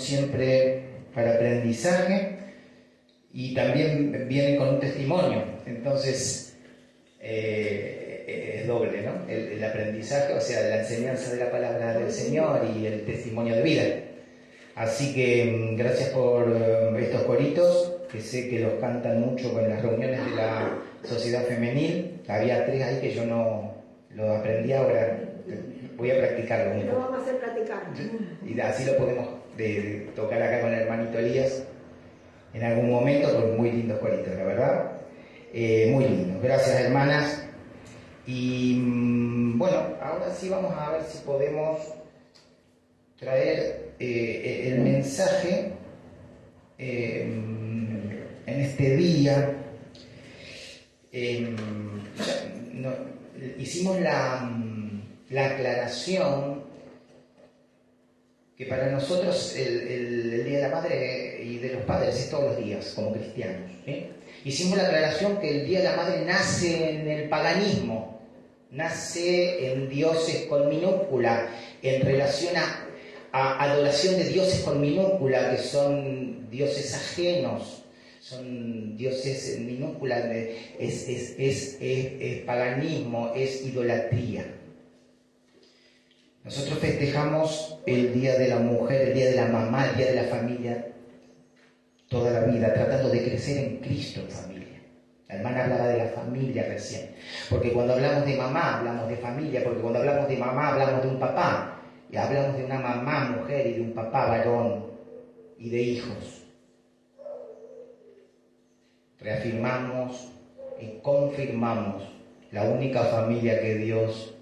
siempre para aprendizaje y también vienen con un testimonio. Entonces, es doble, ¿no? El aprendizaje, o sea, la enseñanza de la palabra del Señor y el testimonio de vida. Así que gracias por estos coritos, que sé que los cantan mucho en las reuniones de la sociedad femenil. Había 3 ahí que yo no lo aprendí, ahora voy a practicarlo un poco. Lo vamos a hacer practicar. Y así lo podemos tocar acá con el hermanito Elías en algún momento, porque muy lindos coritos, la verdad. Muy lindos. Gracias, hermanas. Y bueno, ahora sí vamos a ver si podemos traer el mensaje en este día. Hicimos la aclaración que para nosotros el Día de la Madre y de los Padres es todos los días, como cristianos, ¿sí? Hicimos la aclaración que el Día de la Madre nace en el paganismo, nace en dioses con minúscula, en relación a adoración de dioses con minúscula, que son dioses ajenos, son dioses en minúscula, es paganismo, es idolatría. Nosotros festejamos el Día de la Mujer, el Día de la Mamá, el Día de la Familia, toda la vida, tratando de crecer en Cristo en familia. La hermana hablaba de la familia recién, porque cuando hablamos de mamá, hablamos de familia, porque cuando hablamos de mamá, hablamos de un papá, y hablamos de una mamá, mujer, y de un papá, varón, y de hijos. Reafirmamos y confirmamos la única familia que Dios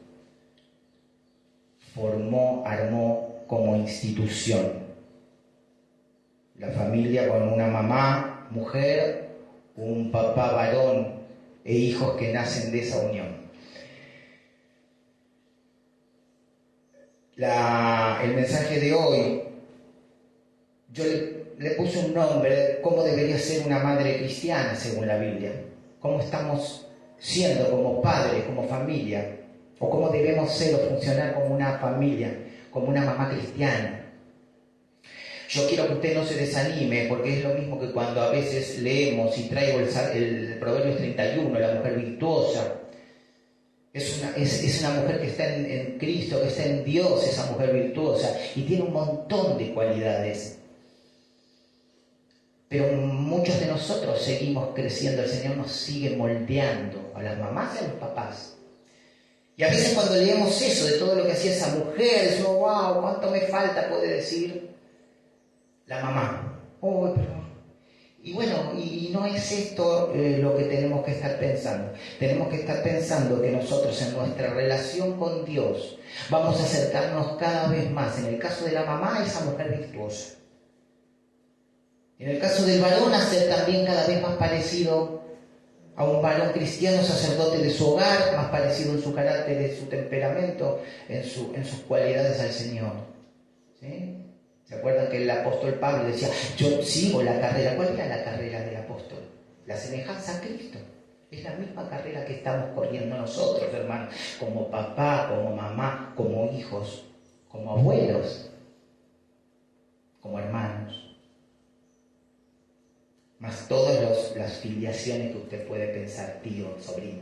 formó, armó como institución. La familia con una mamá, mujer, un papá, varón e hijos que nacen de esa unión. El mensaje de hoy, yo le puse un nombre, cómo debería ser una madre cristiana según la Biblia, cómo estamos siendo como padres, como familia, o cómo debemos ser o funcionar como una familia, como una mamá cristiana. Yo quiero que usted no se desanime, porque es lo mismo que cuando a veces leemos y traigo el Proverbios 31, la mujer virtuosa. Es una mujer que está en Cristo, que está en Dios, esa mujer virtuosa, y tiene un montón de cualidades. Pero muchos de nosotros seguimos creciendo, el Señor nos sigue moldeando, a las mamás y a los papás. Y a veces cuando leemos eso, de todo lo que hacía esa mujer, decimos, wow, cuánto me falta, puede decir la mamá. Oh, pero... Y bueno, y no es esto lo que tenemos que estar pensando. Tenemos que estar pensando que nosotros en nuestra relación con Dios vamos a acercarnos cada vez más, en el caso de la mamá, a esa mujer virtuosa. En el caso del varón, a ser también cada vez más parecido a un varón cristiano, sacerdote de su hogar, más parecido en su carácter, en su temperamento, en sus cualidades al Señor. ¿Sí? ¿Se acuerdan que el apóstol Pablo decía, yo sigo la carrera? ¿Cuál era la carrera del apóstol? La semejanza a Cristo. Es la misma carrera que estamos corriendo nosotros, hermanos, como papá, como mamá, como hijos, como abuelos, como hermanos. Más todas las filiaciones que usted puede pensar, tío, sobrino.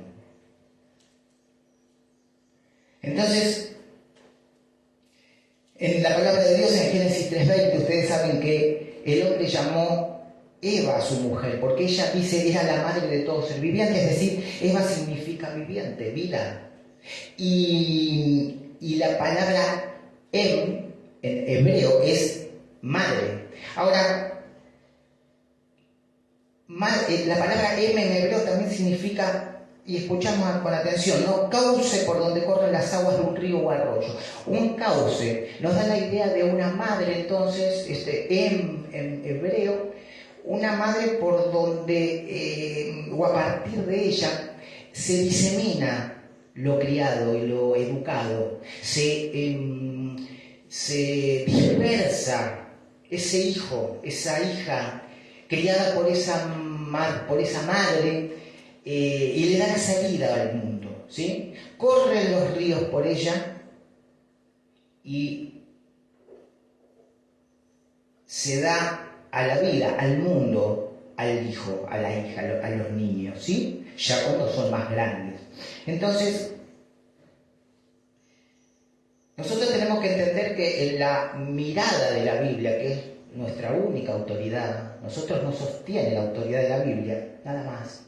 Entonces, en la palabra de Dios en Génesis 3:20, ustedes saben que el hombre llamó Eva a su mujer, porque ella dice, era la madre de todo ser viviente, es decir, Eva significa viviente, vida. Y la palabra en hebreo es madre. Ahora, la palabra en hebreo también significa, y escuchamos con atención, no cauce por donde corren las aguas de un río o arroyo. Un cauce nos da la idea de una madre, entonces, en hebreo, una madre por donde, o a partir de ella, se disemina lo criado y lo educado, se dispersa ese hijo, esa hija, criada por esa madre, y le da la salida al mundo, ¿sí? Corren los ríos por ella y se da a la vida, al mundo, al hijo, a la hija, a los niños, ¿sí? Ya cuando son más grandes. Entonces, nosotros tenemos que entender que en la mirada de la Biblia, que es nuestra única autoridad, nosotros nos sostiene la autoridad de la Biblia, nada más.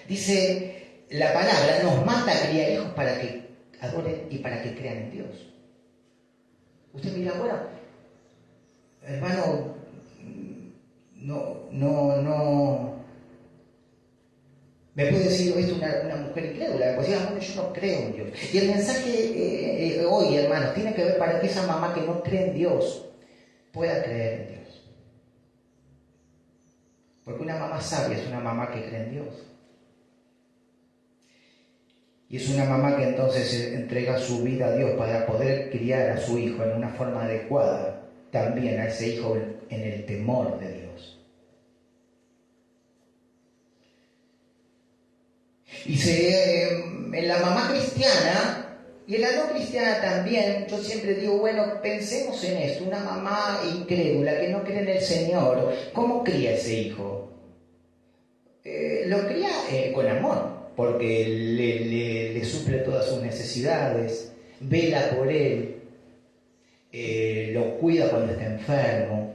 Dice, la palabra nos manda a criar hijos para que adoren y para que crean en Dios. Usted mira, bueno, hermano, no. Me puede decir esto una mujer incrédula, pues bueno, yo no creo en Dios. Y el mensaje hoy, hermanos, tiene que ver para que esa mamá que no cree en Dios pueda creer en Dios. Porque una mamá sabia es una mamá que cree en Dios. Y es una mamá que entonces entrega su vida a Dios para poder criar a su hijo en una forma adecuada, también a ese hijo en el temor de Dios. Y en la mamá cristiana y en la no cristiana también, yo siempre digo, bueno, pensemos en esto, una mamá incrédula que no cree en el Señor, ¿cómo cría ese hijo? Lo cría con amor, porque le suple todas sus necesidades, vela por él, lo cuida cuando está enfermo,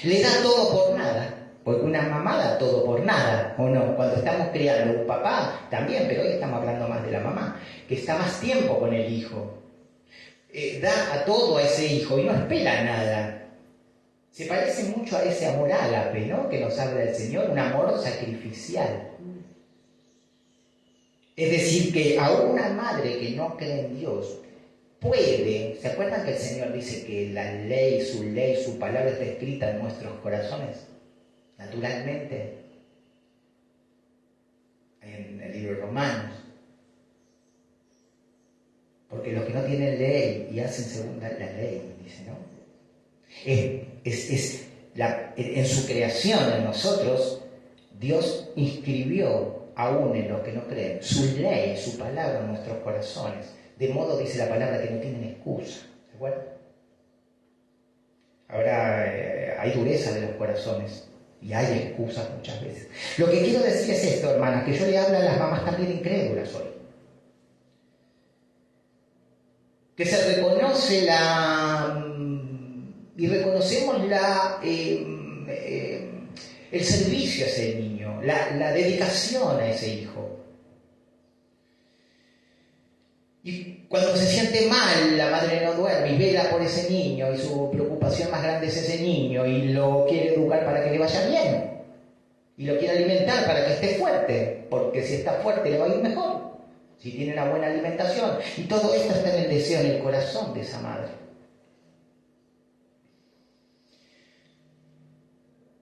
le da todo por nada. Porque una mamá da todo por nada, ¿o no? Cuando estamos criando, un papá también, pero hoy estamos hablando más de la mamá, que está más tiempo con el hijo. Da a todo a ese hijo y no espera nada. Se parece mucho a ese amor ágape, ¿no? Que nos habla el Señor, un amor sacrificial. Es decir, que a una madre que no cree en Dios puede, ¿se acuerdan que el Señor dice que la ley, su palabra está escrita en nuestros corazones? Naturalmente, en el libro de Romanos, porque los que no tienen ley y hacen según la ley, dice, ¿no? En su creación, en nosotros, Dios inscribió aún en los que no creen su ley, su palabra en nuestros corazones, de modo, dice la palabra, que no tienen excusa, ¿se acuerdan? Ahora hay dureza de los corazones. Y hay excusas muchas veces. Lo que quiero decir es esto, hermanas, que yo le hablo a las mamás también incrédulas hoy. Que se reconoce y reconocemos el servicio a ese niño, la dedicación a ese hijo. Y cuando se siente mal, la madre no duerme y vela por ese niño y su preocupación más grande es ese niño y lo quiere educar para que le vaya bien y lo quiere alimentar para que esté fuerte, porque si está fuerte le va a ir mejor, si tiene una buena alimentación. Y todo esto está en el deseo, en el corazón de esa madre.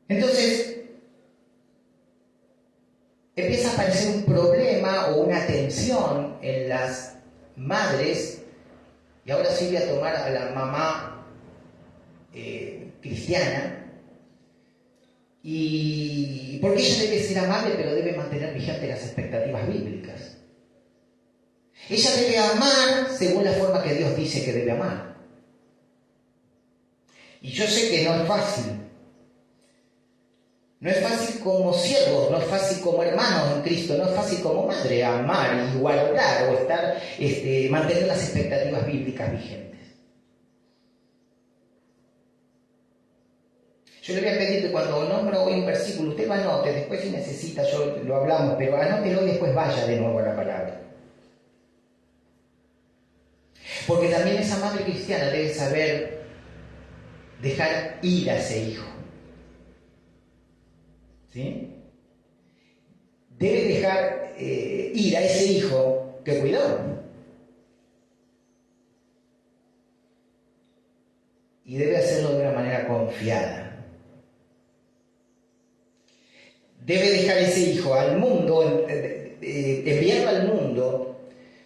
Entonces, empieza a aparecer un problema o una tensión en las madres, y ahora sí voy a tomar a la mamá cristiana, y porque ella debe ser amable, pero debe mantener vigentes las expectativas bíblicas. Ella debe amar según la forma que Dios dice que debe amar. Y yo sé que no es fácil. No es fácil como siervos, no es fácil como hermanos en Cristo, no es fácil como madre amar y guardar o estar, mantener las expectativas bíblicas vigentes. Yo le voy a pedir que cuando nombro hoy un versículo, usted lo anote, después si necesita, yo lo hablamos, pero anótelo y después vaya de nuevo a la palabra. Porque también esa madre cristiana debe saber dejar ir a ese hijo. ¿Sí? Debe dejar ir a ese hijo que cuidó. Y debe hacerlo de una manera confiada. Debe dejar ese hijo al mundo, enviarlo al mundo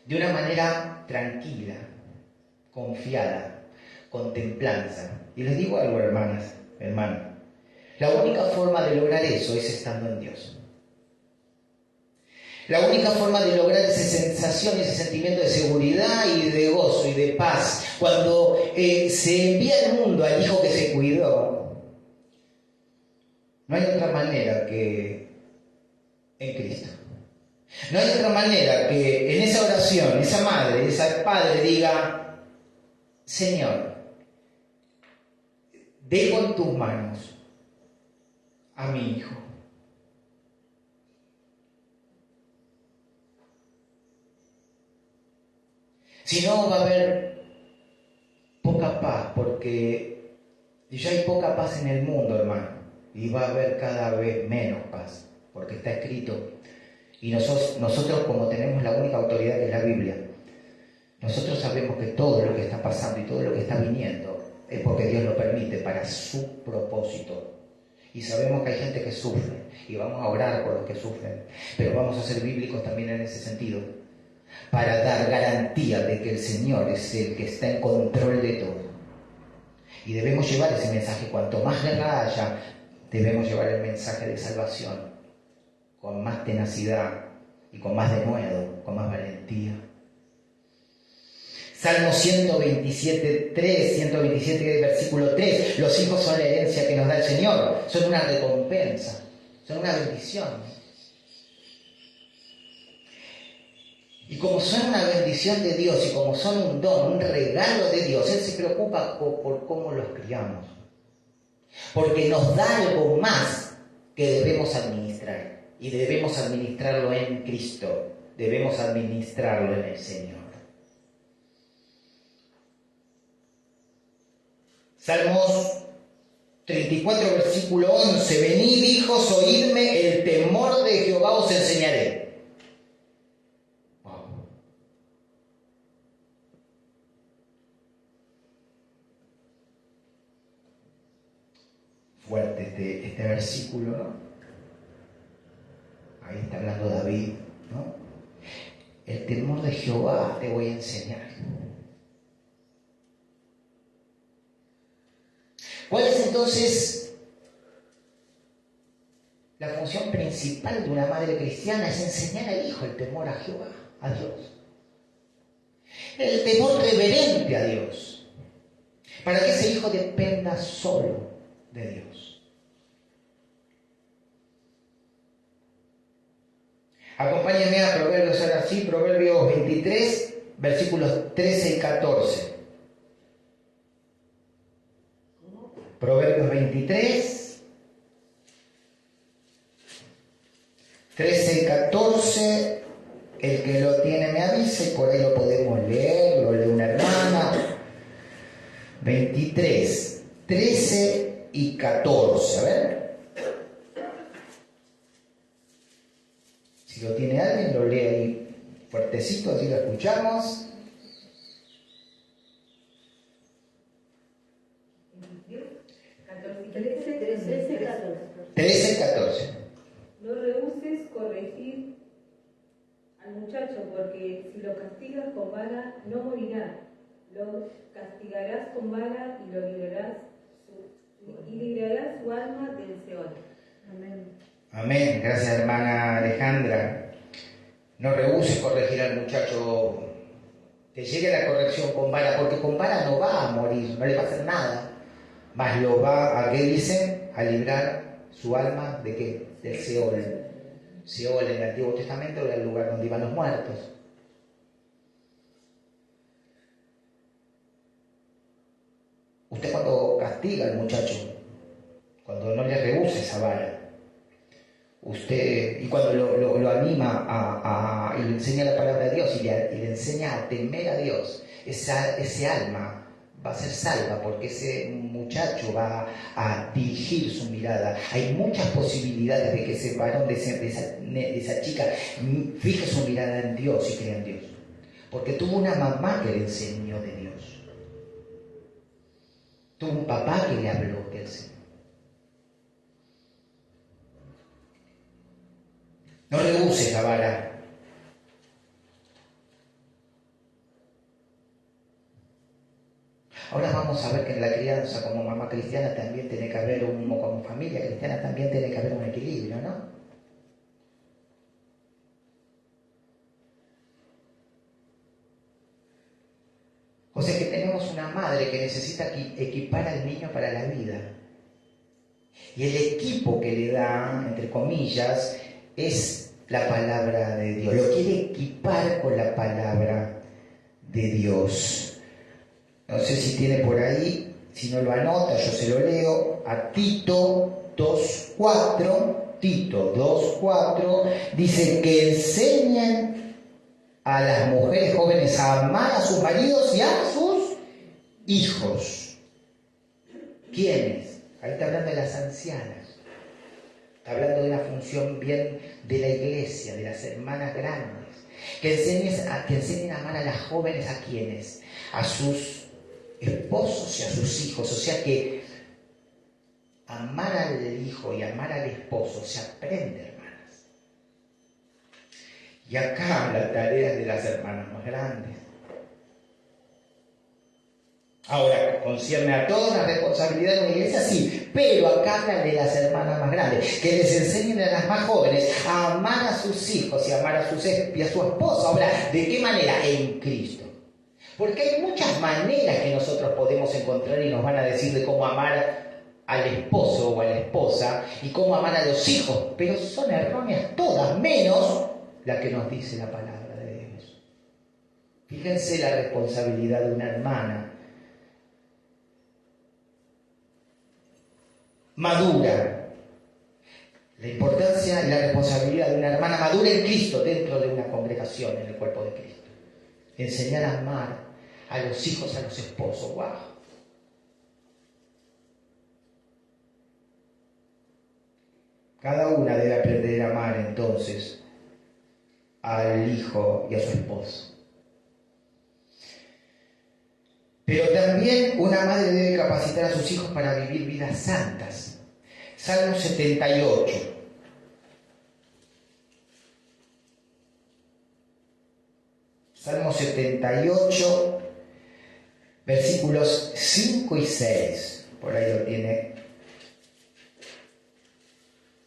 de una manera tranquila, confiada, con templanza. Y les digo algo, hermanos. La única forma de lograr eso es estando en Dios. La única forma de lograr esa sensación, ese sentimiento de seguridad y de gozo y de paz, cuando se envía al mundo al hijo que se cuidó, No hay otra manera que en Cristo. No hay otra manera que en esa oración, esa madre, ese padre diga: Señor, dejo en tus manos a mi hijo. Si no, va a haber poca paz, porque ya hay poca paz en el mundo, hermano, y va a haber cada vez menos paz, porque está escrito. Y nosotros como tenemos la única autoridad que es la Biblia, nosotros sabemos que todo lo que está pasando y todo lo que está viniendo es porque Dios lo permite para su propósito. Y sabemos que hay gente que sufre, y vamos a orar por los que sufren, pero vamos a ser bíblicos también en ese sentido, para dar garantía de que el Señor es el que está en control de todo. Y debemos llevar ese mensaje. Cuanto más guerra haya, debemos llevar el mensaje de salvación con más tenacidad y con más denuedo, con más valentía. Salmo 127, 127, versículo 3. Los hijos son la herencia que nos da el Señor. Son una recompensa, son una bendición. Y como son una bendición de Dios y como son un don, un regalo de Dios, Él se preocupa por cómo los criamos. Porque nos da algo más que debemos administrar. Y debemos administrarlo en Cristo. Debemos administrarlo en el Señor. Salmos 34, versículo 11. Venid, hijos, oídme, el temor de Jehová os enseñaré. Fuerte este versículo, ¿no? Ahí está hablando David, ¿no? El temor de Jehová te voy a enseñar. ¿Cuál es entonces la función principal de una madre cristiana? Es enseñar al hijo el temor a Jehová, a Dios. El temor reverente a Dios, para que ese hijo dependa solo de Dios. Acompáñenme a Proverbios, ahora sí, Proverbios 23, versículos 13 y 14. Proverbios 23, 13 y 14. El que lo tiene me avisa y por ahí lo podemos leer, lo lee una hermana. 23, 13 y 14. A ver. Si lo tiene alguien, lo lee ahí fuertecito, así lo escuchamos. 13 y 14. No rehuses corregir al muchacho, porque si lo castigas con vara, no morirá. Lo castigarás con vara y librarás su alma del Seol. Amén. Amén. Gracias, hermana Alejandra. No rehuses corregir al muchacho. Que llegue la corrección con vara, porque con vara no va a morir, no le va a hacer nada. Mas lo va a, ¿qué dicen? A librar su alma ¿de qué? Del Seol. Seol en el Antiguo Testamento era el lugar donde iban los muertos. Usted cuando castiga al muchacho, cuando no le rehúsa esa vara, usted, y cuando lo anima y le enseña la palabra de Dios y le enseña a temer a Dios, ese alma va a ser salva, porque ese muchacho va a dirigir su mirada. Hay muchas posibilidades de que ese varón, de esa chica, fije su mirada en Dios y crea en Dios, porque tuvo una mamá que le enseñó de Dios, tuvo un papá que le habló del Señor. No rehuses la vara. Ahora vamos a ver que en la crianza como mamá cristiana también tiene que haber como familia cristiana también tiene que haber un equilibrio, ¿no? O sea que tenemos una madre que necesita equipar al niño para la vida. Y el equipo que le da, entre comillas, es la palabra de Dios. Lo quiere equipar con la palabra de Dios. No sé si tiene por ahí, si no lo anota, yo se lo leo. A Tito 2:4, Tito 2:4, dice que enseñen a las mujeres jóvenes a amar a sus maridos y a sus hijos. ¿Quiénes? Ahí está hablando de las ancianas. Está hablando de una función bien de la iglesia, de las hermanas grandes. Que enseñen a amar a las jóvenes, ¿a quiénes? A sus esposos y a sus hijos. O sea que amar al hijo y amar al esposo se aprende, hermanas. Y acá la tarea es de las hermanas más grandes. Ahora, concierne a toda la responsabilidad de una iglesia, sí, pero acá habla de las hermanas más grandes, que les enseñen a las más jóvenes a amar a sus hijos y a amar a su esposo. Ahora, ¿de qué manera? En Cristo. Porque hay muchas maneras que nosotros podemos encontrar y nos van a decir de cómo amar al esposo o a la esposa y cómo amar a los hijos, pero son erróneas todas, menos la que nos dice la palabra de Dios. Fíjense la responsabilidad de una hermana madura, la importancia y la responsabilidad de una hermana madura en Cristo dentro de una congregación en el cuerpo de Cristo. Enseñar a amar a los hijos, a los esposos. ¡Wow! Cada una debe aprender a amar entonces al hijo y a su esposo. Pero también una madre debe capacitar a sus hijos para vivir vidas santas. Salmo 78. Salmo 78, versículos 5 y 6. Por ahí lo tiene.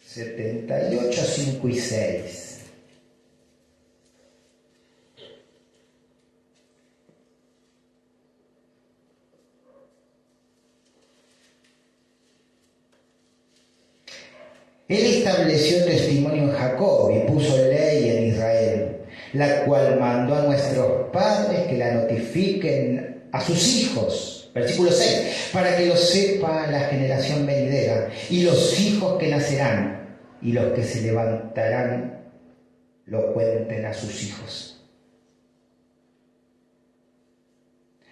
78, 5 y 6. Él estableció testimonio en Jacob y puso ley en Israel, la cual mandó a nuestros padres que la notifiquen a sus hijos. Versículo 6, para que lo sepa la generación venidera y los hijos que nacerán y los que se levantarán lo cuenten a sus hijos.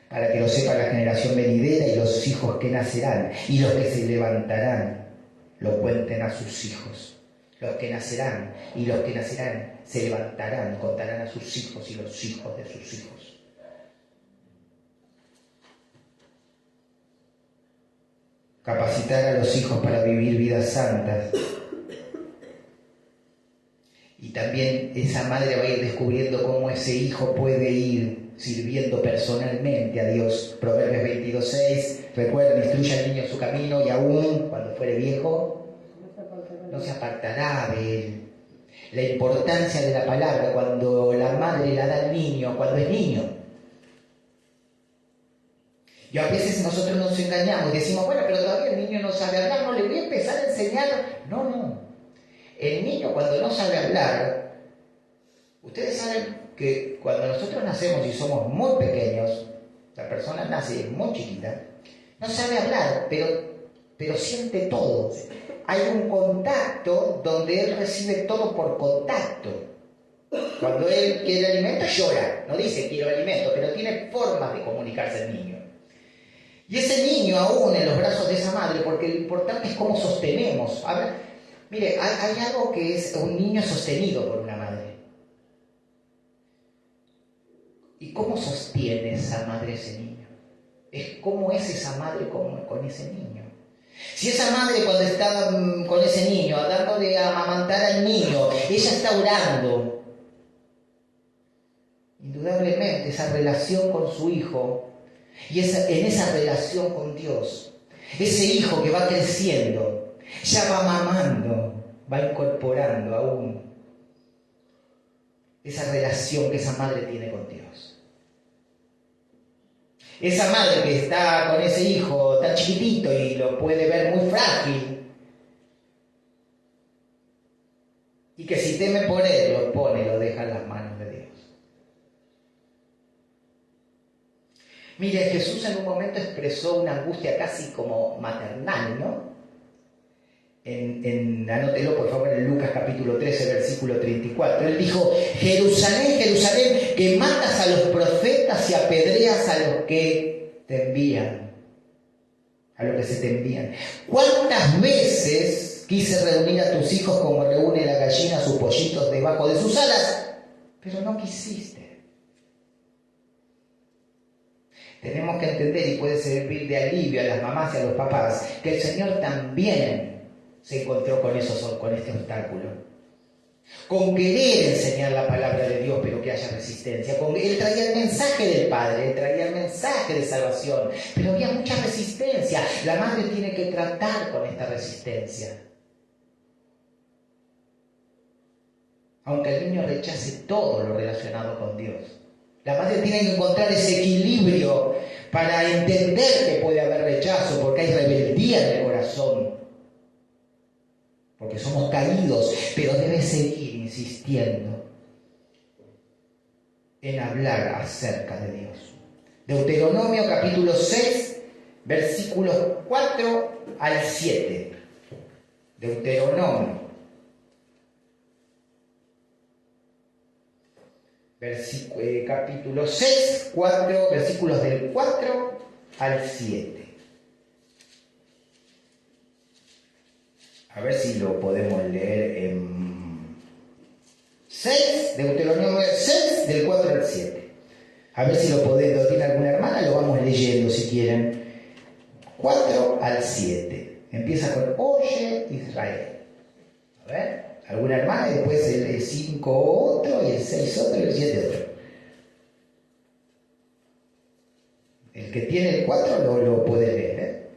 Para que lo sepa la generación venidera y los hijos que nacerán y los que se levantarán lo cuenten a sus hijos. Los que nacerán y los que nacerán se levantarán, contarán a sus hijos y los hijos de sus hijos. Capacitar a los hijos para vivir vidas santas. Y también esa madre va a ir descubriendo cómo ese hijo puede ir sirviendo personalmente a Dios. Proverbios 22:6, recuerden, instruye al niño en su camino y aún cuando fuere viejo no se apartará de él. La importancia de la palabra cuando la madre la da al niño, cuando es niño. Y a veces nosotros nos engañamos y decimos, bueno, pero todavía el niño no sabe hablar, no le voy a empezar a enseñar. No. El niño cuando no sabe hablar, ustedes saben que cuando nosotros nacemos y somos muy pequeños, la persona nace muy chiquita, no sabe hablar, pero siente todo. Hay un contacto donde él recibe todo por contacto. Cuando él quiere alimento llora, no dice quiero alimento, pero tiene formas de comunicarse el niño. Y ese niño aún en los brazos de esa madre, porque lo importante es cómo sostenemos. Ahora, mire, hay algo que es un niño sostenido por una madre. ¿Y cómo sostiene esa madre ese niño? ¿Cómo es esa madre con ese niño? Si esa madre cuando está con ese niño, dándole a amamantar al niño, ella está orando, indudablemente esa relación con su hijo y en esa relación con Dios, ese hijo que va creciendo, ya va mamando, va incorporando aún esa relación que esa madre tiene con Dios. Esa madre que está con ese hijo tan chiquitito y lo puede ver muy frágil, que si teme por él, lo deja en las manos de Dios. Mire, Jesús en un momento expresó una angustia casi como maternal, ¿no? Anótelo por favor en Lucas capítulo 13, versículo 34. Él dijo: Jerusalén, Jerusalén, que matas a los profetas y apedreas a los que te envían, a los que se te envían. ¿Cuántas veces quise reunir a tus hijos como reúne la gallina sus pollitos debajo de sus alas? Pero no quisiste. Tenemos que entender, y puede servir de alivio a las mamás y a los papás, que el Señor también se encontró con este obstáculo. Con querer enseñar la palabra de Dios, pero que haya resistencia. Él traía el mensaje del Padre, él traía el mensaje de salvación, pero había mucha resistencia. La madre tiene que tratar con esta resistencia. Aunque el niño rechace todo lo relacionado con Dios, la madre tiene que encontrar ese equilibrio para entender que puede haber rechazo, porque hay rebeldía en el corazón, porque somos caídos, pero debe seguir insistiendo en hablar acerca de Dios. Deuteronomio capítulo 6, versículos 4 al 7. Deuteronomio. Capítulo 6, versículos del 4 al 7. A ver si lo podemos leer en 6, Deuteronomio 6, del 4 al 7. A ver si lo tiene alguna hermana, lo vamos leyendo si quieren. 4 al 7. Empieza con Oye Israel. A ver. Alguna hermana, y después el 5 otro, y el 6 otro, y el 7 otro. El que tiene el 4 lo puede leer, ¿eh?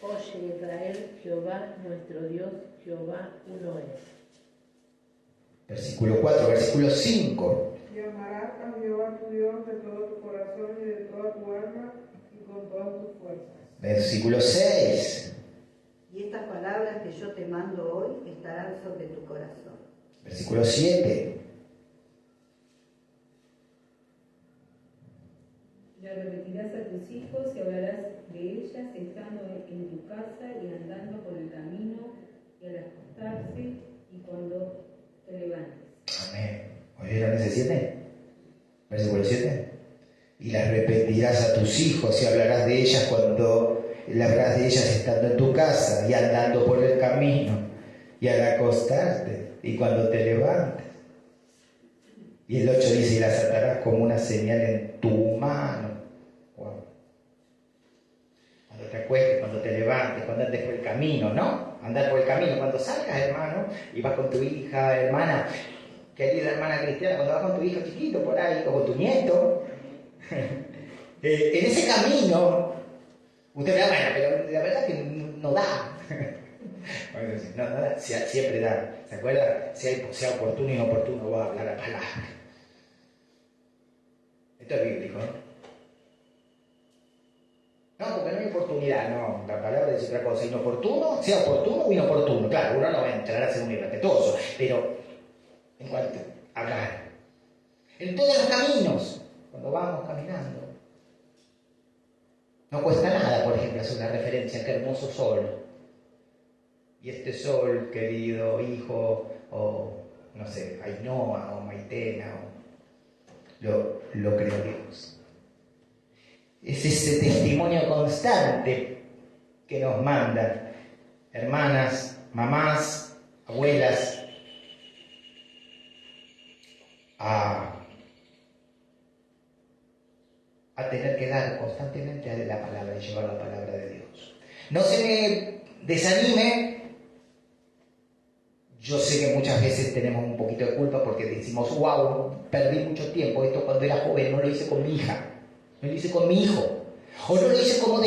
Oye Israel, Jehová nuestro Dios, Jehová uno es. Versículo 4, versículo 5. Y amarás a Jehová tu Dios de todo tu corazón y de toda tu alma y con todas tus fuerzas. Versículo 6. Y estas palabras que yo te mando hoy estarán sobre tu corazón. Versículo 7. La repetirás a tus hijos y hablarás de ellas estando en tu casa y andando por el camino y al acostarse y cuando te levantes. Amén. ¿Oyeron ese 7? Versículo 7. Y las repetirás a tus hijos y hablarás de ellas hablarás de ellas estando en tu casa y andando por el camino y al acostarte y cuando te levantes. Y el 8 dice: y las atarás como una señal en tu mano. Wow. Cuando te acuestes, cuando te levantes, cuando andes por el camino, ¿no? Andar por el camino, cuando salgas, hermano, y vas con tu hija, hermana, querida hermana cristiana, cuando vas con tu hijo chiquito por ahí, o con tu nieto, en ese camino, usted dirá: bueno, pero la verdad que no da. No da, siempre da. ¿Se acuerda? Sea oportuno y inoportuno, va a hablar la palabra. Esto es bíblico, ¿no? No, porque no hay oportunidad, no. La palabra dice otra cosa. Inoportuno, sea oportuno o inoportuno. Claro, uno no va a entrar a ser un irrespetuoso, pero en cuanto a hablar, en todos los caminos, cuando vamos caminando, no cuesta nada, por ejemplo, hacer una referencia a qué hermoso sol. Y este sol, querido hijo, o no sé, Ainhoa o Maitena, lo creó Dios. Es ese testimonio constante que nos manda hermanas, mamás, abuelas, a tener que dar constantemente a la palabra y llevar la palabra de Dios. No se me desanime. Yo sé que muchas veces tenemos un poquito de culpa porque decimos: wow, perdí mucho tiempo. Esto cuando era joven no lo hice con mi hija, no lo hice con mi hijo, o no lo hice como no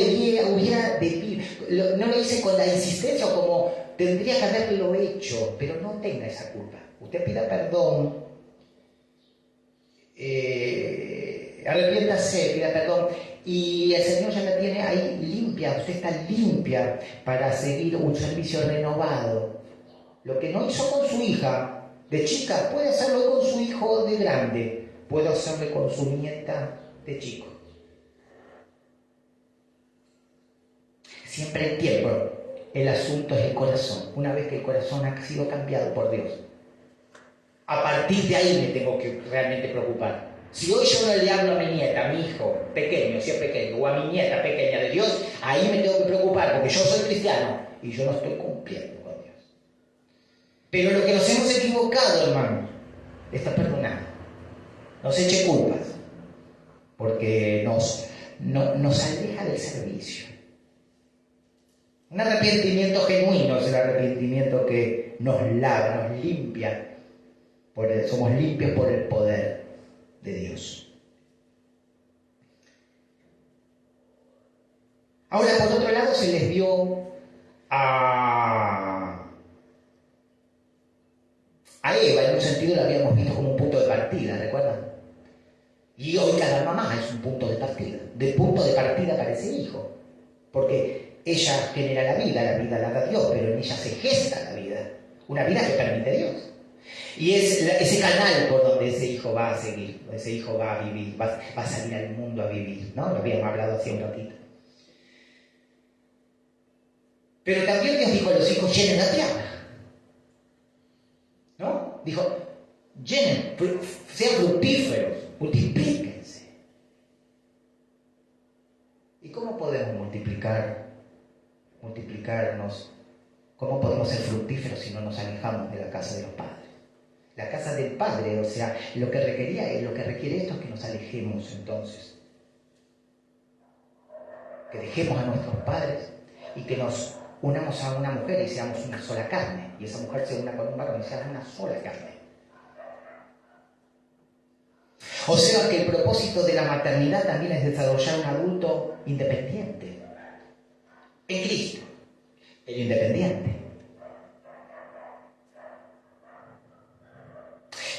lo hice con la insistencia o como tendría que haberlo hecho. Pero no tenga esa culpa. Usted pida perdón, arrepiéntase, pida perdón, y el Señor ya la tiene ahí limpia. Usted está limpia para seguir un servicio renovado. Lo que no hizo con su hija de chica, puede hacerlo con su hijo de grande, puede hacerlo con su nieta de chico. Siempre entiendo, el asunto es el corazón. Una vez que el corazón ha sido cambiado por Dios, a partir de ahí me tengo que realmente preocupar. Si hoy yo no le hablo a mi nieta, a mi hijo pequeño, si es pequeño, o a mi nieta pequeña de Dios, ahí me tengo que preocupar, porque yo soy cristiano y yo no estoy cumpliendo con Dios. Pero lo que nos hemos equivocado, hermano, está perdonado. No se eche culpas, porque nos aleja del servicio. Un arrepentimiento genuino es el arrepentimiento que nos lava, nos limpia. Somos limpios por el poder de Dios. Ahora, por otro lado, se les dio a Eva, en un sentido la habíamos visto como un punto de partida, ¿recuerdan? Y hoy cada mamá es un punto de partida. De punto de partida para ese hijo. Porque ella genera la vida la da Dios, pero en ella se gesta la vida. Una vida que permite Dios. Y es ese canal por donde ese hijo va a seguir, ese hijo va a vivir, va a salir al mundo a vivir, ¿no? Lo habíamos hablado hace un ratito. Pero también Dios dijo a los hijos, llenen la tierra. ¿No? Dijo, llenen, sean fructíferos, multiplíquense. ¿Y cómo podemos multiplicarnos? ¿Cómo podemos ser fructíferos si no nos alejamos de la casa de los padres? La casa del Padre, o sea, lo que requiere esto es que nos alejemos entonces. Que dejemos a nuestros padres y que nos unamos a una mujer y seamos una sola carne. Y esa mujer se una con un varón y sea una sola carne. O sea que el propósito de la maternidad también es desarrollar un adulto independiente. En Cristo, pero independiente.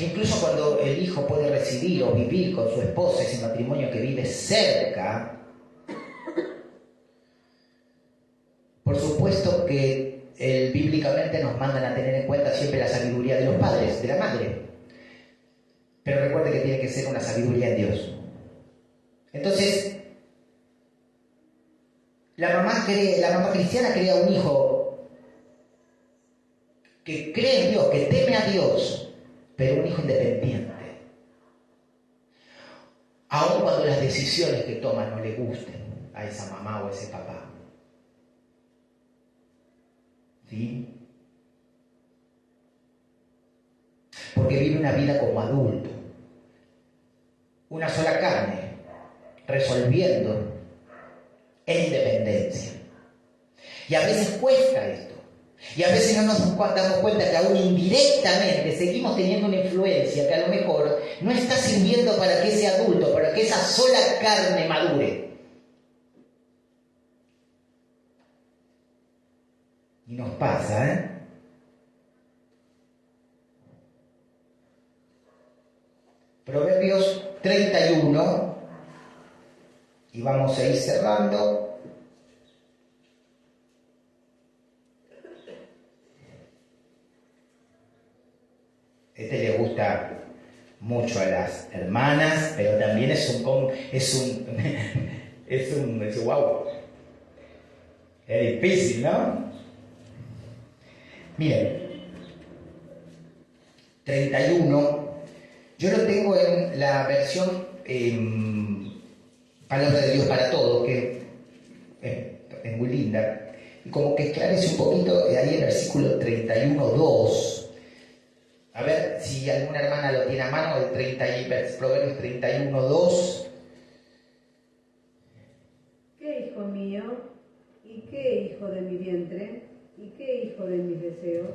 Incluso cuando el hijo puede residir o vivir con su esposa, ese matrimonio que vive cerca, por supuesto que bíblicamente nos mandan a tener en cuenta siempre la sabiduría de los padres, de la madre. Pero recuerde que tiene que ser una sabiduría en Dios. Entonces, la mamá cristiana crea un hijo que cree en Dios, que teme a Dios, pero un hijo independiente. Aun cuando las decisiones que toma no le gusten a esa mamá o a ese papá. ¿Sí? Porque vive una vida como adulto. Una sola carne, resolviendo en independencia. Y a veces cuesta esto. Y a veces no nos damos cuenta que aún indirectamente seguimos teniendo una influencia que a lo mejor no está sirviendo para que ese adulto, para que esa sola carne madure. Y nos pasa, ¿eh? Proverbios 31, y vamos a ir cerrando. Este le gusta mucho a las hermanas, pero también es wow. Es difícil, ¿no? Miren, 31, yo lo tengo en la versión Palabra de Dios para Todos, que es muy linda, y como que esclarece un poquito ahí el versículo 31:2. A ver si alguna hermana lo tiene a mano, el Proverbios 31:2. ¿Qué hijo mío? ¿Y qué hijo de mi vientre? ¿Y qué hijo de mis deseos?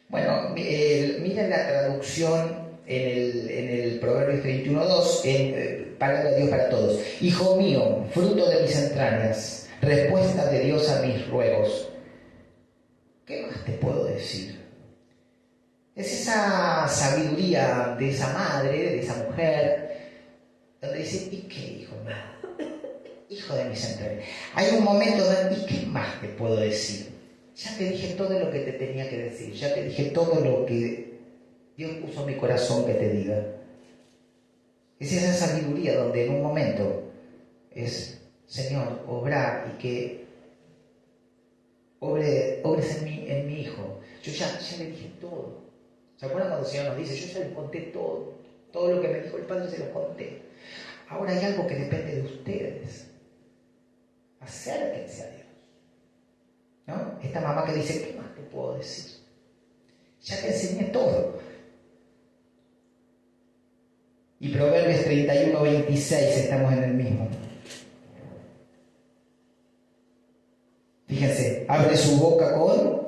Bueno, miren la traducción en el Proverbios 31:2, en Palabra de Dios para Todos. Hijo mío, fruto de mis entrañas, respuesta de Dios a mis ruegos. ¿Qué más te puedo decir? Es esa sabiduría de esa madre, de esa mujer, donde dice, ¿y qué, hijo mío? Hijo de mis entrañas. Hay un momento donde, ¿y qué más te puedo decir? ya te dije todo lo que te tenía que decir, ya te dije todo lo que Dios puso en mi corazón que te diga. Es esa sabiduría donde en un momento es, Señor, obra y que obres en mi hijo. Yo ya le dije todo. ¿Se acuerdan cuando el Señor nos dice, yo ya les conté todo? Todo lo que me dijo el Padre se los conté. Ahora hay algo que depende de ustedes. Acérquense a Dios. ¿No? Esta mamá que dice, ¿qué más te puedo decir? Ya te enseñé todo. Y Proverbios 31:26, estamos en el mismo. Fíjense, abre su boca con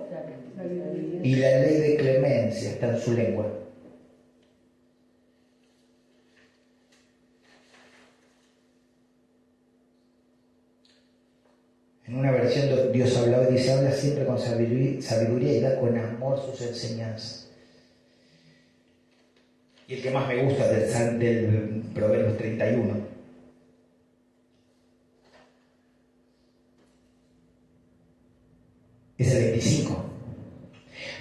y la ley de clemencia está en su lengua. En una versión Dios hablaba y dice, habla siempre con sabiduría y da con amor sus enseñanzas. Y el que más me gusta del Proverbios 31. Es el 25.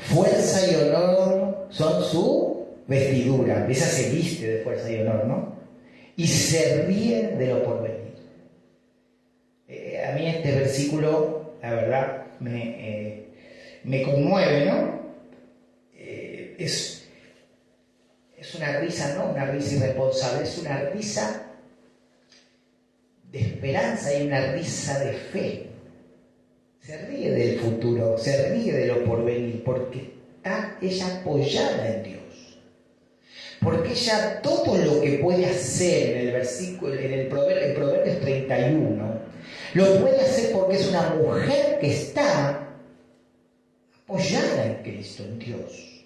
Fuerza y honor son su vestidura. Esa se viste de fuerza y honor, ¿no? Y se ríe de lo porvenir. A mí este versículo, la verdad, me conmueve, ¿no? Es una risa, no una risa irresponsable, es una risa de esperanza y una risa de fe. Se ríe del futuro, se ríe de lo porvenir, porque está ella apoyada en Dios. Porque ella todo lo que puede hacer en el versículo, en Proverbios 31, lo puede hacer porque es una mujer que está apoyada en Cristo, en Dios.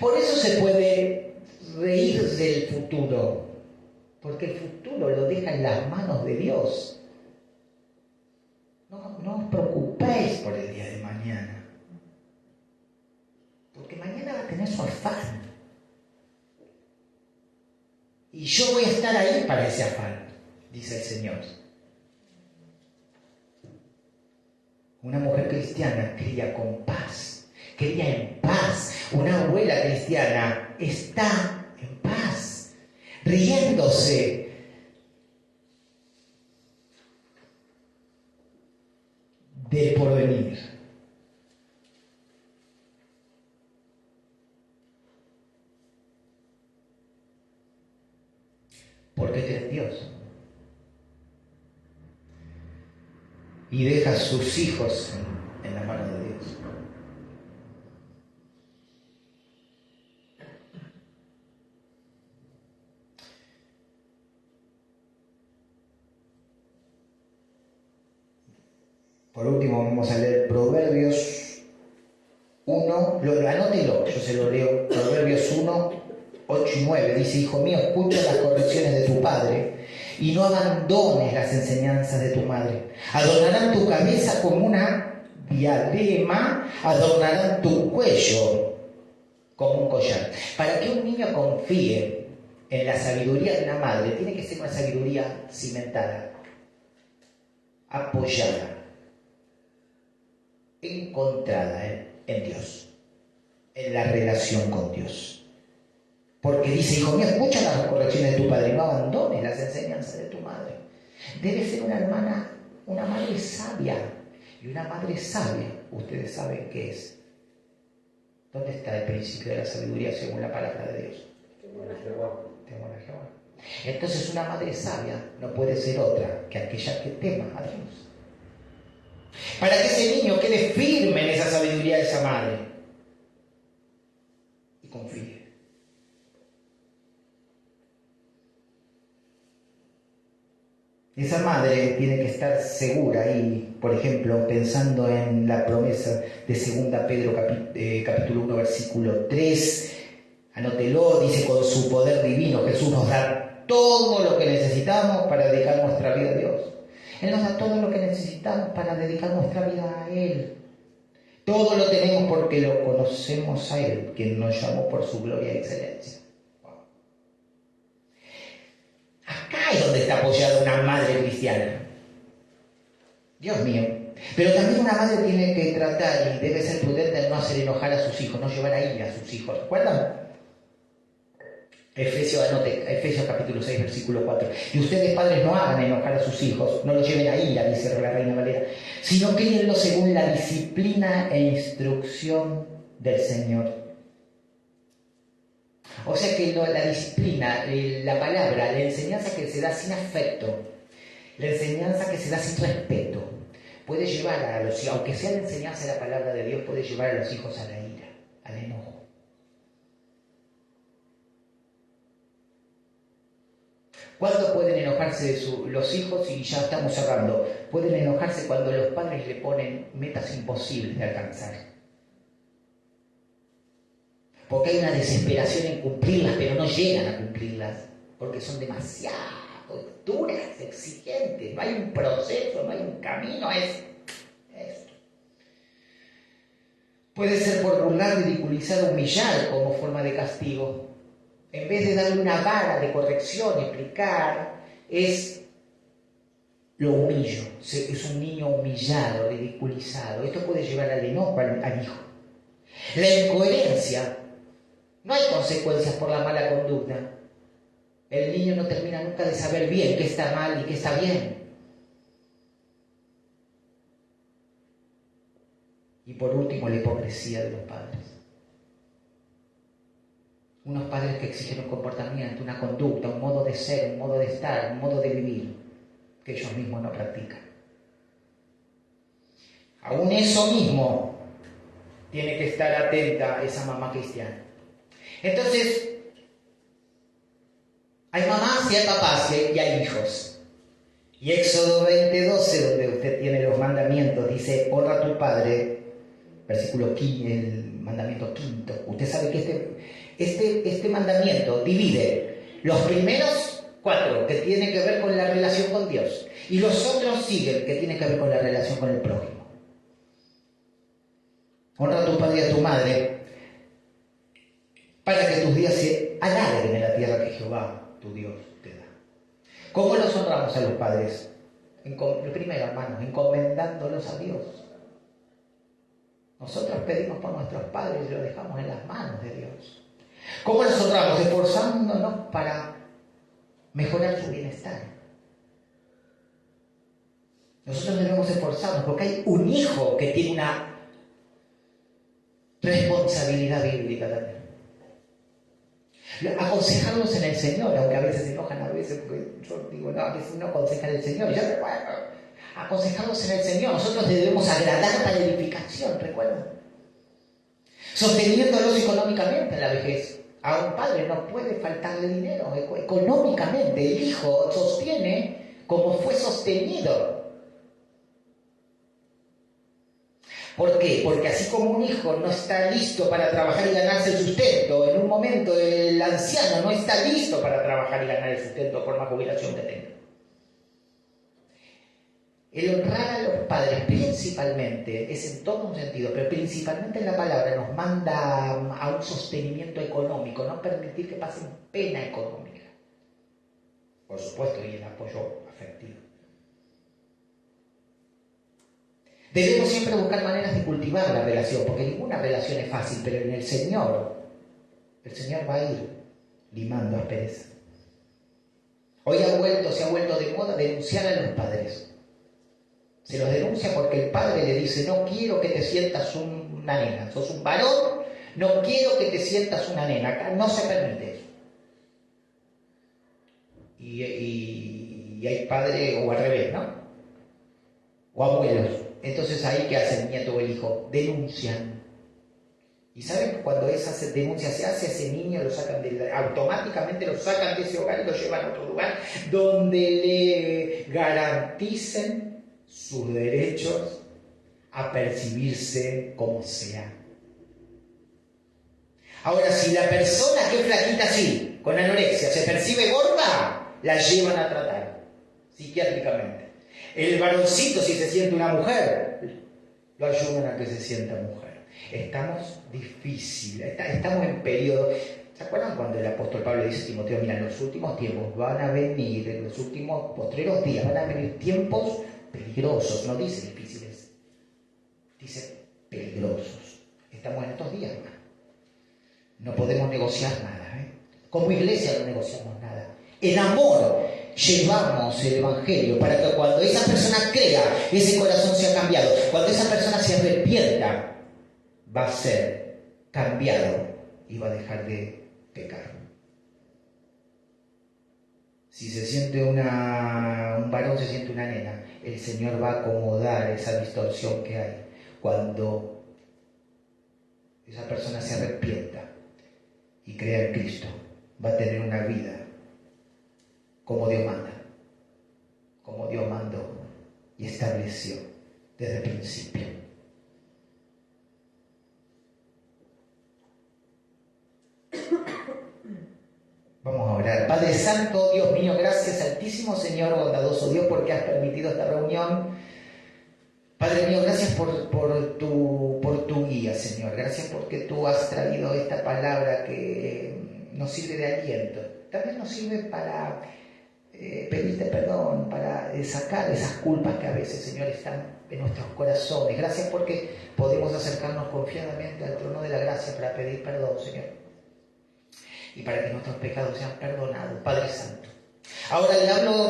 Por eso se puede reír del futuro, porque el futuro lo deja en las manos de Dios. No os preocupéis por el día de mañana, porque mañana va a tener su afán. Y yo voy a estar ahí para ese afán, dice el Señor. Una mujer cristiana cría con paz, cría en paz. Una abuela cristiana está en paz, riéndose. Del porvenir. Porque cree en Dios. Y deja a sus hijos en la mano de Dios. Por último vamos a leer Proverbios 1, anótelo, yo se lo leo, Proverbios 1, 8 y 9, dice, hijo mío, escucha las correcciones de tu padre y no abandones las enseñanzas de tu madre. Adornarán tu cabeza como una diadema, adornarán tu cuello como un collar. Para que un niño confíe en la sabiduría de una madre, tiene que ser una sabiduría cimentada, apoyada, encontrada en Dios, en la relación con Dios. Porque dice, hijo mío, escucha las correcciones de tu padre y no abandones las enseñanzas de tu madre. Debe ser una madre sabia. Y una madre sabia, ustedes saben qué es. ¿Dónde está el principio de la sabiduría según la palabra de Dios? Temor a Jehová. Entonces una madre sabia no puede ser otra que aquella que tema a Dios. Para que ese niño quede firme en esa sabiduría de esa madre y confíe. Esa madre tiene que estar segura y, por ejemplo, pensando en la promesa de 2 Pedro capítulo 1 versículo 3, anótelo, dice, con su poder divino Jesús nos da todo lo que necesitamos para dedicar nuestra vida a Dios. Él nos da todo lo que necesitamos para dedicar nuestra vida a Él. Todo lo tenemos porque lo conocemos a Él, quien nos llamó por su gloria y excelencia. Acá es donde está apoyada una madre cristiana. Dios mío, Pero también una madre tiene que tratar y debe ser prudente en no hacer enojar a sus hijos, no llevar a ira a sus hijos. ¿Recuerdan? Efesios capítulo 6, versículo 4. Y ustedes, padres, no hagan enojar a sus hijos, no los lleven a ira, dice la Reina Valera, sino críenlos según la disciplina e instrucción del Señor. O sea que la disciplina, la palabra, la enseñanza que se da sin afecto, la enseñanza que se da sin respeto, puede llevar a los hijos, aunque sea la enseñanza de la palabra de Dios, puede llevar a los hijos a la ira, al enojo. ¿Cuándo pueden enojarse los hijos? Y ya estamos cerrando. Pueden enojarse cuando los padres le ponen metas imposibles de alcanzar. Porque hay una desesperación en cumplirlas, pero no llegan a cumplirlas, porque son demasiado duras, exigentes. No hay un proceso, no hay un camino, es esto. Puede ser por burlar, ridiculizar, humillar como forma de castigo. En vez de darle una vara de corrección, explicar, lo humillo. Es un niño humillado, ridiculizado. Esto puede llevar al enojo al hijo. La incoherencia. No hay consecuencias por la mala conducta. El niño no termina nunca de saber bien qué está mal y qué está bien. Y por último, la hipocresía de los padres. Unos padres que exigen un comportamiento, una conducta, un modo de ser, un modo de estar, un modo de vivir, que ellos mismos no practican. Aún eso mismo tiene que estar atenta esa mamá cristiana. Entonces, hay mamás y hay papás y hay hijos. Y Éxodo 20:12, donde usted tiene los mandamientos, dice, honra a tu padre, versículo 15, el mandamiento quinto. Usted sabe que este mandamiento divide los primeros 4, que tienen que ver con la relación con Dios, y los otros siguen, que tienen que ver con la relación con el prójimo. Honra a tu padre y a tu madre, para que tus días se alarguen en la tierra que Jehová, tu Dios, te da. ¿Cómo los honramos a los padres? Primero, hermanos, encomendándolos a Dios. Nosotros pedimos por nuestros padres y lo dejamos en las manos de Dios. ¿Cómo los honramos? Esforzándonos para mejorar su bienestar. Nosotros debemos esforzarnos porque hay un hijo que tiene una responsabilidad bíblica también. Aconsejarlos en el Señor, aunque a veces se enojan, a veces, porque yo digo, no, a veces uno aconseja en el Señor. Yo recuerdo, aconsejarlos en el Señor. Nosotros debemos agradar para edificación, ¿recuerdan? Sosteniéndolos económicamente en la vejez. A un padre no puede faltarle dinero económicamente. El hijo sostiene como fue sostenido. ¿Por qué? Porque así como un hijo no está listo para trabajar y ganarse el sustento, en un momento el anciano no está listo para trabajar y ganar el sustento por más jubilación que tenga. El honrar a los padres principalmente es en todo un sentido, pero principalmente en la palabra nos manda a un sostenimiento económico, no permitir que pasen pena económica. Por supuesto, y el apoyo afectivo. Debemos siempre buscar maneras de cultivar la relación, porque ninguna relación es fácil, pero en el Señor va a ir limando aspereza. Hoy se ha vuelto de moda denunciar a los padres. Se los denuncia porque el padre le dice, no quiero que te sientas una nena, sos un varón, no quiero que te sientas una nena, acá no se permite eso. Y hay padres, o al revés, ¿no? O abuelos. Entonces ahí, ¿qué hace el nieto o el hijo? Denuncian. Y saben que cuando esa denuncia se hace, ese niño automáticamente lo sacan de ese hogar y lo llevan a otro lugar donde le garanticen sus derechos a percibirse como sea. Ahora, si la persona que es flaquita así, con anorexia, se percibe gorda, la llevan a tratar psiquiátricamente. El varoncito, si se siente una mujer, lo ayudan a que se sienta mujer. Estamos difíciles, estamos en periodo. ¿Se acuerdan cuando el apóstol Pablo dice a Timoteo, mira, en los últimos tiempos van a venir, en los últimos postreros días, van a venir tiempos peligrosos, no dice difíciles, no podemos negociar nada. Como iglesia no negociamos nada. En amor llevamos el Evangelio para que cuando esa persona crea, ese corazón sea cambiado. Cuando esa persona se arrepienta, va a ser cambiado y va a dejar de pecar. Si se siente un varón, se siente una nena, el Señor va a acomodar esa distorsión que hay. Cuando esa persona se arrepienta y crea en Cristo, va a tener una vida como Dios manda, como Dios mandó y estableció desde el principio. Vamos a orar. Padre Santo, Dios mío, gracias, Altísimo Señor, bondadoso Dios, porque has permitido esta reunión. Padre mío, gracias por tu guía, Señor. Gracias porque tú has traído esta palabra que nos sirve de aliento. También nos sirve para pedirte perdón, para sacar esas culpas que a veces, Señor, están en nuestros corazones. Gracias porque podemos acercarnos confiadamente al trono de la gracia para pedir perdón, Señor, y para que nuestros pecados sean perdonados, Padre Santo. Ahora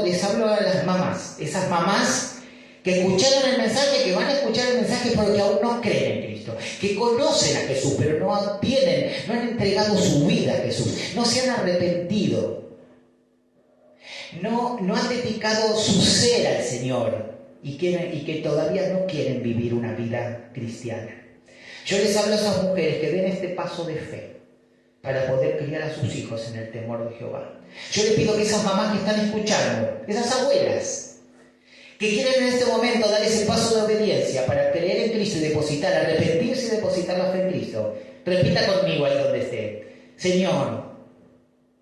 les hablo a las mamás, esas mamás que escucharon el mensaje, que van a escuchar el mensaje pero que aún no creen en Cristo, que conocen a Jesús pero no han entregado su vida a Jesús, no se han arrepentido, no han dedicado su ser al Señor y que todavía no quieren vivir una vida cristiana. Yo les hablo a esas mujeres que den este paso de fe para poder criar a sus hijos en el temor de Jehová. Yo les pido que esas mamás que están escuchando, esas abuelas que quieren en este momento dar ese paso de obediencia para creer en Cristo y depositar, arrepentirse y depositar la fe en Cristo, repita conmigo ahí donde esté: Señor,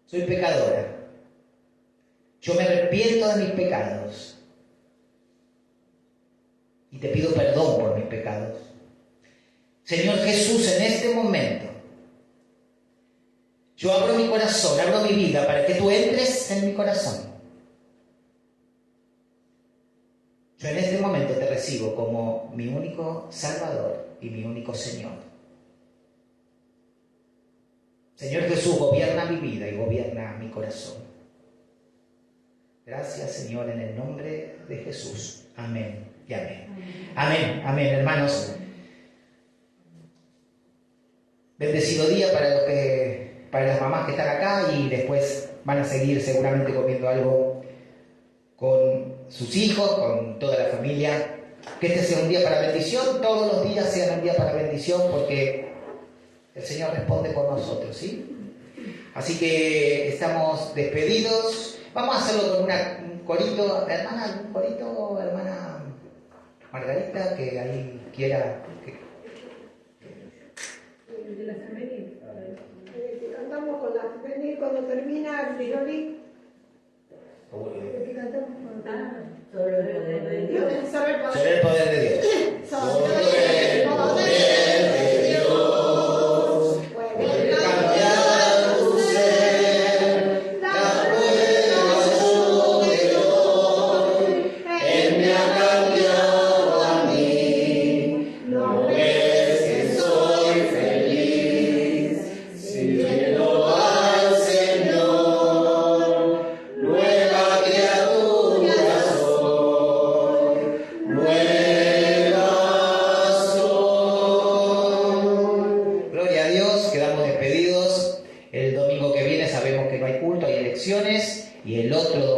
soy pecadora, yo me arrepiento de mis pecados y te pido perdón por mis pecados. Señor Jesús, en este momento yo abro mi corazón, abro mi vida para que tú entres en mi corazón. Yo en este momento te recibo como mi único Salvador y mi único Señor. Señor Jesús, gobierna mi vida y gobierna mi corazón. Gracias, Señor, en el nombre de Jesús. Amén y amén. Amén, amén, hermanos. Bendecido día para las mamás que están acá y después van a seguir seguramente comiendo algo con sus hijos, con toda la familia. Que este sea un día para bendición, todos los días sean un día para bendición, porque el Señor responde por nosotros, ¿sí? Así que estamos despedidos. Vamos a hacerlo con un corito, hermana Margarita, que ahí quiera. De la femenil. Cantamos con la femenil cuando termina el violín. Sobre el poder de Dios. Sobre el poder de Dios. Sobre el poder de Dios. Puede cambiar tu ser. La prueba de hoy. Él me ha cambiado a mí. No ves que soy feliz. Siguiendo al Señor. Nueva criatura soy. Nueva soy. Gloria a Dios, quedamos despedidos. El domingo que viene sabemos que no hay culto, hay elecciones, y el otro